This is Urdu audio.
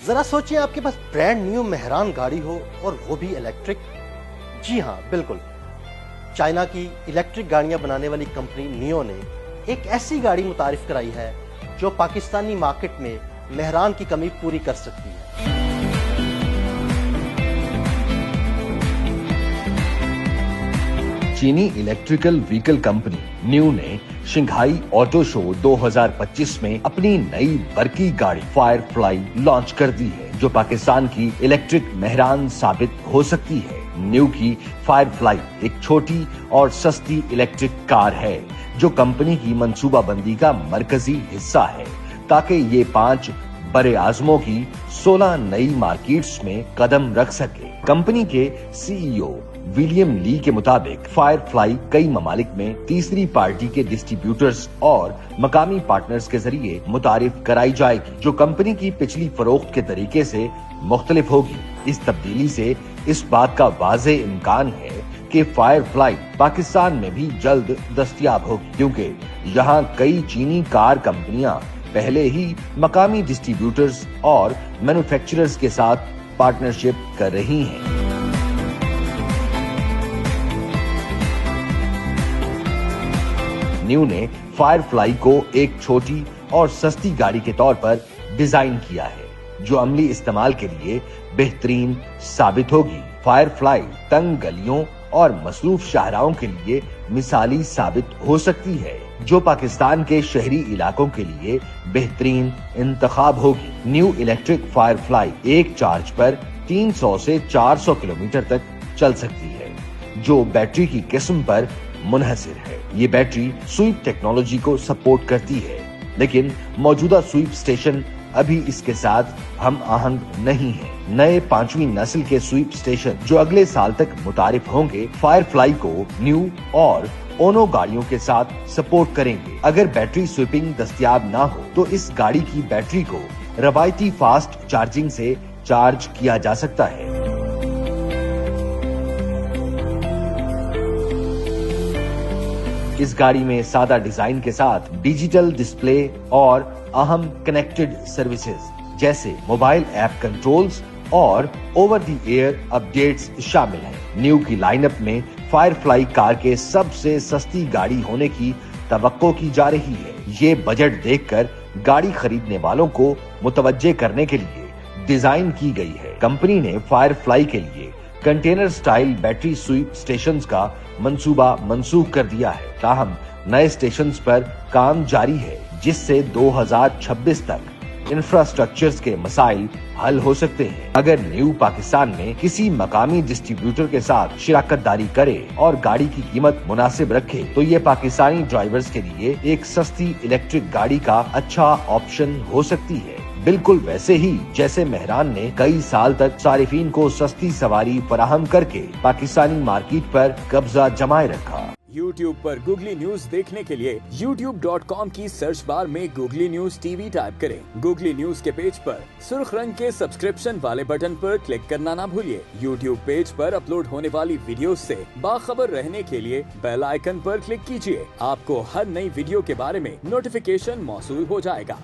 ذرا سوچیں آپ کے پاس برانڈ نیو مہران گاڑی ہو اور وہ بھی الیکٹرک. جی ہاں بالکل، چائنا کی الیکٹرک گاڑیاں بنانے والی کمپنی نیو نے ایک ایسی گاڑی متعارف کرائی ہے جو پاکستانی مارکیٹ میں مہران کی کمی پوری کر سکتی ہے. چینی الیکٹریکل وہیکل کمپنی نیو نے شنگھائی آٹو شو 2025 میں اپنی نئی برقی گاڑی فائر فلائی لانچ کر دی ہے جو پاکستان کی الیکٹرک مہران ثابت ہو سکتی ہے. نیو کی فائر فلائی ایک چھوٹی اور سستی الیکٹرک کار ہے جو کمپنی کی منصوبہ بندی کا مرکزی حصہ ہے تاکہ یہ 5 برے اعظموں کی 16 نئی مارکیٹس میں قدم رکھ سکے. کمپنی کے سی ای او ولیم لی کے مطابق فائر فلائی کئی ممالک میں تیسری پارٹی کے ڈسٹریبیوٹرز اور مقامی پارٹنرز کے ذریعے متعارف کرائی جائے گی جو کمپنی کی پچھلی فروخت کے طریقے سے مختلف ہوگی. اس تبدیلی سے اس بات کا واضح امکان ہے کہ فائر فلائی پاکستان میں بھی جلد دستیاب ہوگی کیونکہ یہاں کئی چینی کار کمپنیاں پہلے ہی مقامی ڈسٹریبیوٹرز اور مینوفیکچررز کے ساتھ پارٹنرشپ کر رہی ہیں. نیو نے فائر فلائی کو ایک چھوٹی اور سستی گاڑی کے طور پر ڈیزائن کیا ہے جو عملی استعمال کے لیے بہترین ثابت ہوگی. فائر فلائی تنگ گلیوں اور مصروف شاہراہوں کے لیے مثالی ثابت ہو سکتی ہے جو پاکستان کے شہری علاقوں کے لیے بہترین انتخاب ہوگی. نیو الیکٹرک فائر فلائی ایک چارج پر 300 سے 400 کلومیٹر تک چل سکتی ہے جو بیٹری کی قسم پر منحصر ہے. یہ بیٹری سویپ ٹیکنالوجی کو سپورٹ کرتی ہے لیکن موجودہ سویپ اسٹیشن ابھی اس کے ساتھ ہم آہنگ نہیں ہے. نئے 5ویں نسل کے سویپ اسٹیشن جو اگلے سال تک متعارف ہوں گے فائر فلائی کو نیو اور اونو گاڑیوں کے ساتھ سپورٹ کریں گے. اگر بیٹری سویپنگ دستیاب نہ ہو تو اس گاڑی کی بیٹری کو روایتی فاسٹ چارجنگ سے چارج کیا جا سکتا ہے. اس گاڑی میں سادہ ڈیزائن کے ساتھ ڈیجیٹل ڈسپلے اور اہم کنیکٹڈ سروسز جیسے موبائل ایپ کنٹرولز اور over the air updates شامل ہیں. نیو کی لائن اپ میں فائر فلائی کار کے سب سے سستی گاڑی ہونے کی توقع کی جا رہی ہے. یہ بجٹ دیکھ کر گاڑی خریدنے والوں کو متوجہ کرنے کے لیے ڈیزائن کی گئی ہے. کمپنی نے فائر فلائی کے لیے container style battery swap stations کا منصوبہ منسوخ کر دیا ہے تاہم نئے سٹیشنز پر کام جاری ہے جس سے 2026 تک انفراسٹرکچرز کے مسائل حل ہو سکتے ہیں. اگر نیو پاکستان میں کسی مقامی ڈسٹریبیوٹر کے ساتھ شراکت داری کرے اور گاڑی کی قیمت مناسب رکھے تو یہ پاکستانی ڈرائیورز کے لیے ایک سستی الیکٹرک گاڑی کا اچھا آپشن ہو سکتی ہے. بالکل ویسے ہی جیسے مہران نے کئی سال تک صارفین کو سستی سواری فراہم کر کے پاکستانی مارکیٹ پر قبضہ جمائے رکھا. یوٹیوب پر گوگلی نیوز دیکھنے کے لیے youtube.com کی سرچ بار میں googly news T V type کریں. گوگلی نیوز کے پیج پر سرخ رنگ کے سبسکرپشن والے بٹن پر کلک کرنا نہ بھولیے. یوٹیوب پیج پر اپلوڈ ہونے والی ویڈیوز سے باخبر رہنے کے لیے بیل آئیکن پر کلک کیجیے. آپ کو ہر نئی ویڈیو کے بارے میں نوٹیفیکیشن موصول ہو جائے گا.